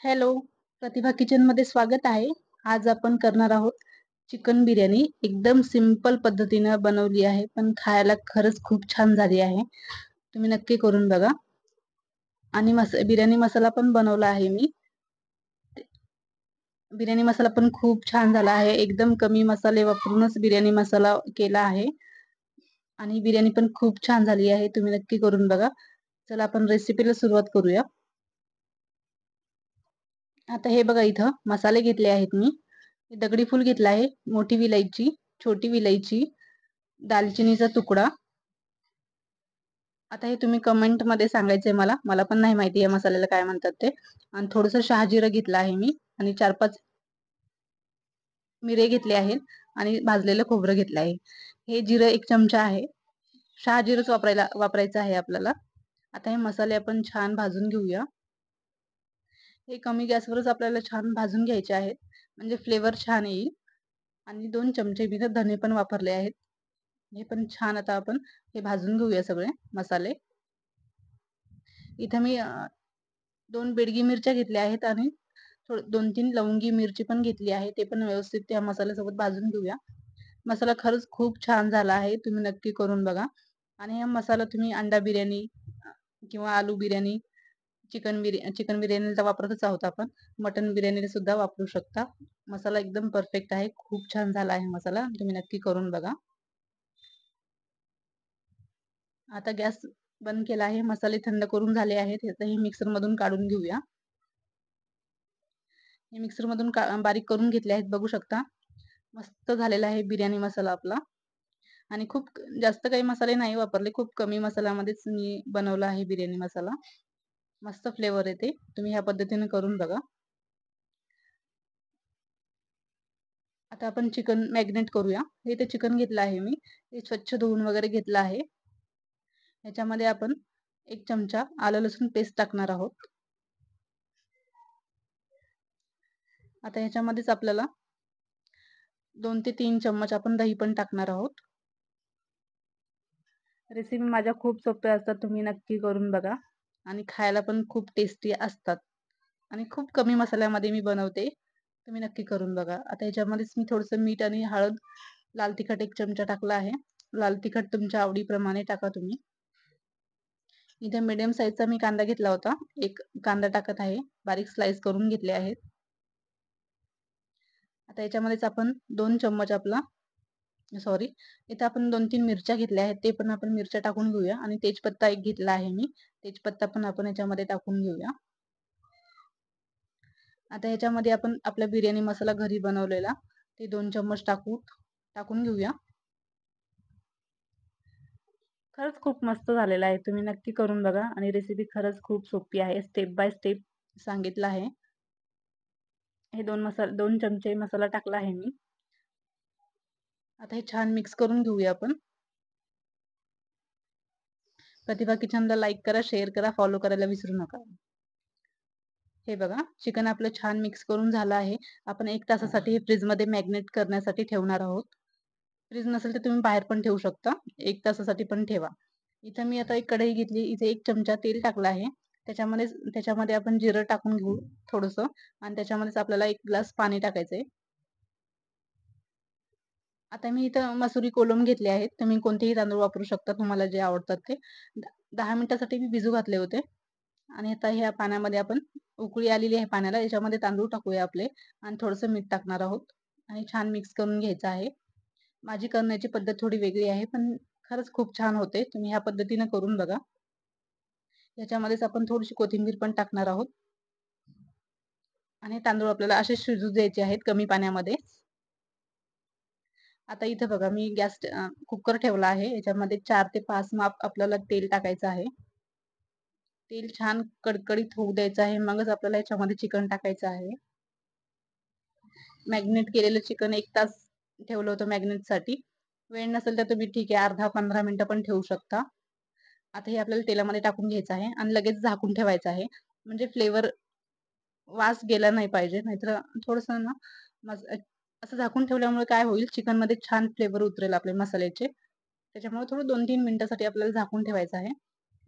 Hello, प्रतिभा किचनमध्ये स्वागत आहे. आज आपण करणार आहोत चिकन बिर्याणी. एकदम सिंपल पद्धतीने बनवली आहे, पण खायला खरंच खूप छान झाली आहे. तुम्ही नक्की करून बघा. आणि बिर्याणी मसाला पण बनवला आहे मी. बिर्याणी मसाला पण खूप छान झाला आहे. एकदम कमी मसाले वापरूनच बिर्याणी मसाला केला आहे. आणि बिर्याणी पण खूप छान झाली आहे. तुम्ही नक्की करून बघा. चला आपण रेसिपीला सुरुवात करूया. आता हे बघा, इथं मसाले घेतले आहेत मी. दगडी फूल घेतला आहे, मोठी विलायची, छोटी विलायची, दालचिनीचा तुकडा. आता हे तुम्ही कमेंट मध्ये सांगायचंय मला. मला पण नाही माहिती या मसाल्याला काय म्हणतात ते. आणि थोडंसं शहाजिरं घेतलं आहे मी. आणि 4-5 मिरे घेतले आहेत. आणि भाजलेलं खोबरं घेतलं आहे. हे जिरं 1 चमचा आहे. शहाजिरंच वापरायचं आहे आपल्याला. आता हे मसाले आपण छान भाजून घेऊया. हे कमी गॅसवरच आपल्याला छान भाजून घ्यायचे आहेत, म्हणजे फ्लेवर छान येईल. आणि 2 चमचे मी धने पण वापरले आहेत. हे पण छान आता आपण हे भाजून घेऊया सगळे मसाले. इथे मी 2 बेडगी मिरच्या घेतल्या आहेत आणि 2-3 लवंगी मिरची पण घेतली आहे. ते पण व्यवस्थित त्या मसाल्यासोबत भाजून घेऊया. मसाला खरंच खूप छान झाला आहे. तुम्ही नक्की करून बघा. आणि हा मसाला तुम्ही अंडा बिर्याणी किंवा आलू बिर्याणी, चिकन बिर्याणीला वापरतच आहोत आपण. मटन बिर्याणीला सुद्धा वापरू शकता. मसाला एकदम परफेक्ट आहे. खूप छान झाला आहे मसाला. तुम्ही नक्की करून बघा. आता गॅस बंद केला आहे. मसाले थंड करून झाले आहेत. आता हे मिक्सर मधून काढून घेऊया. हे मिक्सर मधून बारीक करून घेतले आहेत, बघू शकता. मस्त झालेला आहे बिर्याणी मसाला आपला. आणि खूप जास्त काही मसाले नाही वापरले. खूप कमी मसाल्यामध्येच मी बनवला आहे बिर्याणी मसाला. मस्त फ्लेवर येते. तुम्ही ह्या पद्धतीने करून बघा. आता आपण चिकन मॅग्नेट करूया. हे ते चिकन घेतलं आहे मी. ते स्वच्छ धुवून वगैरे घेतलं आहे. ह्याच्यामध्ये आपण 1 चमचा आलं लसूण पेस्ट टाकणार आहोत. आता ह्याच्यामध्येच आपल्याला 2 ते 3 चम्मच आपण दही पण टाकणार आहोत. रेसिपी माझ्या खूप सोप्या असतात. तुम्ही नक्की करून बघा. आणि खायला पण खूप टेस्टी असतात. आणि खूप कमी मसाल्यामध्ये मी बनवते. तुम्ही नक्की करून बघा. आता ह्याच्यामध्येच मी थोडंसं मीठ आणि हळद, लाल तिखट 1 चमचा टाकला आहे. लाल तिखट तुमच्या आवडीप्रमाणे टाका तुम्ही. इथे मीडियम साईजचा मी कांदा घेतला होता. 1 कांदा टाकत आहे. बारीक स्लाइस करून घेतले आहेत. आता याच्यामध्येच आपण 2 चम्मच सॉरी, इथे आपण 2-3 मिरच्या घेतल्या आहेत. ते पण आपण मिरच्या टाकून घेऊया. आणि तेजपत्ता 1 घेतला आहे मी. तेजपत्ता पण आपण याच्यामध्ये टाकून घेऊया. आता ह्याच्यामध्ये आपण आपला बिर्याणी मसाला घरी बनवलेला ते 2 चम्मच टाकून घेऊया. खरंच खूप मस्त झालेला आहे. तुम्ही नक्की करून बघा. आणि रेसिपी खरंच खूप सोपी आहे. स्टेप बाय स्टेप सांगितलं आहे. हे 2 चमचे मसाला टाकला आहे मी. आता हे छान मिक्स करून घेऊया आपण. प्रतिभा किचनला लाईक करा, शेअर करा, फॉलो करायला विसरू नका. हे बघा, चिकन आपलं छान मिक्स करून झालं आहे. आपण 1 तासासाठी हे फ्रीजमध्ये मॅग्नेट करण्यासाठी ठेवणार आहोत. फ्रीज नसेल तर तुम्ही बाहेर पण ठेवू शकता. 1 तासासाठी पण ठेवा. इथं मी आता एक कढई घेतली. इथे 1 चमचा तेल टाकलं आहे. त्याच्यामध्ये आपण जिरं टाकून घेऊ थोडंसं. आणि त्याच्यामध्येच आपल्याला 1 ग्लास पाणी टाकायचंय. आता मी इथं मसुरी कोलम घेतले आहेत. तुम्ही कोणतेही तांदूळ वापरू शकता, तुम्हाला जे आवडतात ते. 10 मिनिटासाठी मी भिजू घातले होते. आणि आता ह्या पाण्यामध्ये आपण उकळी आलेली आहे पाण्याला. याच्यामध्ये तांदूळ टाकूया आपले. आणि थोडंसं मीठ टाकणार आहोत. आणि छान मिक्स करून घ्यायचं आहे. माझी करण्याची पद्धत थोडी वेगळी आहे, पण खरंच खूप छान होते. तुम्ही ह्या पद्धतीने करून बघा. याच्यामध्येच आपण थोडीशी कोथिंबीर पण टाकणार आहोत. आणि तांदूळ आपल्याला असे शिजू द्यायचे आहेत कमी पाण्यामध्ये. आता इथं बघा, मी कुकर ठेवला आहे. याच्यामध्ये 4 ते 5 माप आपल्याला तेल टाकायचं आहे. तेल छान कडकडीत होऊ द्यायचं आहे. मगच आपल्याला याच्यामध्ये चिकन टाकायचं आहे. मॅग्नेट केलेलं चिकन 1 तास ठेवलं होतं मॅग्नेटसाठी. वेळ नसेल तर तुम्ही ठीक आहे, अर्धा 15 मिनिटं पण ठेवू शकता. आता हे आपल्याला तेलामध्ये टाकून घ्यायचं आहे आणि लगेच झाकून ठेवायचं आहे. म्हणजे फ्लेवर वास गेला नाही पाहिजे. नाहीतर थोडंसं ना असं झाकून ठेवल्यामुळे काय होईल, चिकनमध्ये छान फ्लेवर उतरेल आपले मसाल्याचे. त्याच्यामुळे थोडं 2-3 मिनिटासाठी आपल्याला झाकून ठेवायचं आहे.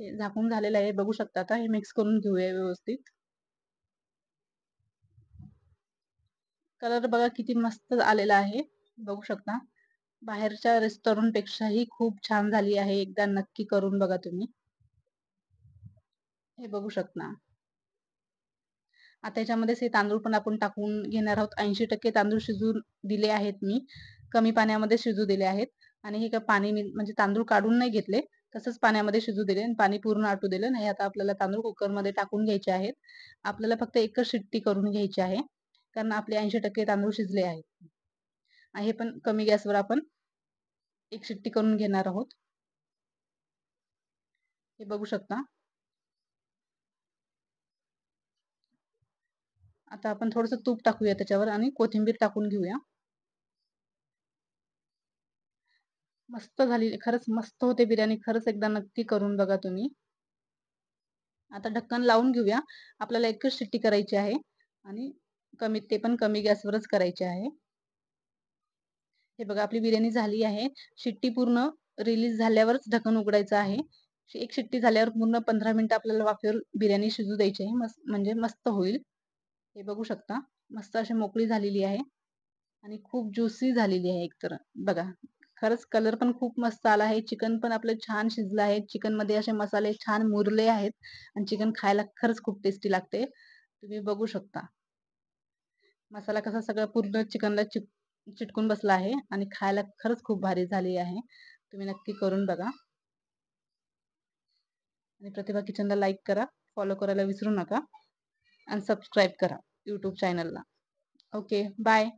हे झाकून झालेलं आहे, बघू शकता. आता हे मिक्स करून घेऊया व्यवस्थित. कलर बघा किती मस्त आलेला आहे. बघू शकता. बाहेरच्या रेस्टॉरंट पेक्षाही खूप छान झाली आहे. एकदा नक्की करून बघा तुम्ही. हे बघू शकता. आता याच्यामध्येच हे तांदूळ पण आपण टाकून घेणार आहोत. 80% तांदूळ शिजवून दिले आहेत मी. कमी पाण्यामध्ये शिजू दिले आहेत आणि हे काय पाणी मी म्हणजे तांदूळ काढून नाही घेतले. तसंच पाण्यामध्ये शिजू दिले आणि पाणी पूर्ण आटू दिलं. नाही आता आपल्याला तांदूळ कुकरमध्ये टाकून घ्यायचे आहेत. आपल्याला फक्त एकच शिट्टी करून घ्यायची आहे. कारण आपले 80% तांदूळ शिजले आहेत. हे पण कमी गॅसवर आपण एक शिट्टी करून घेणार आहोत. हे बघू शकता. आता आपण थोडंसं तूप टाकूया त्याच्यावर आणि कोथिंबीर टाकून घेऊया. मस्त झाली. खरंच मस्त होते बिर्याणी. खरंच एकदा नक्की करून बघा तुम्ही. आता ढक्कन लावून घेऊया. आपल्याला एकच शिट्टी करायची आहे आणि ते पण कमी गॅसवरच करायची आहे. हे बघा आपली बिर्याणी झाली आहे. शिट्टी पूर्ण रिलीज झाल्यावरच ढक्कन उघडायचं आहे. एक शिट्टी झाल्यावर पूर्ण 15 मिनिटं आपल्याला वाफेवर बिर्याणी शिजू द्यायची आहे. म्हणजे मस्त होईल. हे बघू शकता. मस्त अशी मोकळी झालेली आहे आणि खूप ज्युसी झालेली आहे एकतर. बघा. खरंच कलर पण खूप मस्त आला आहे. चिकन पण आपलं छान शिजलं आहे. चिकनमध्ये असे मसाले छान मुरले आहेत आणि चिकन खायला खरंच खूप टेस्टी लागते. तुम्ही बघू शकता. मसाला कसा सगळा पूर्ण चिकनला चिटकून बसला आहे आणि खायला खरंच खूप भारी झाली आहे. तुम्ही नक्की करून बघा. आणि प्रतिभा किचनला लाईक करा, फॉलो करायला विसरू नका आणि सबस्क्राईब करा YouTube चॅनलला. Okay, bye.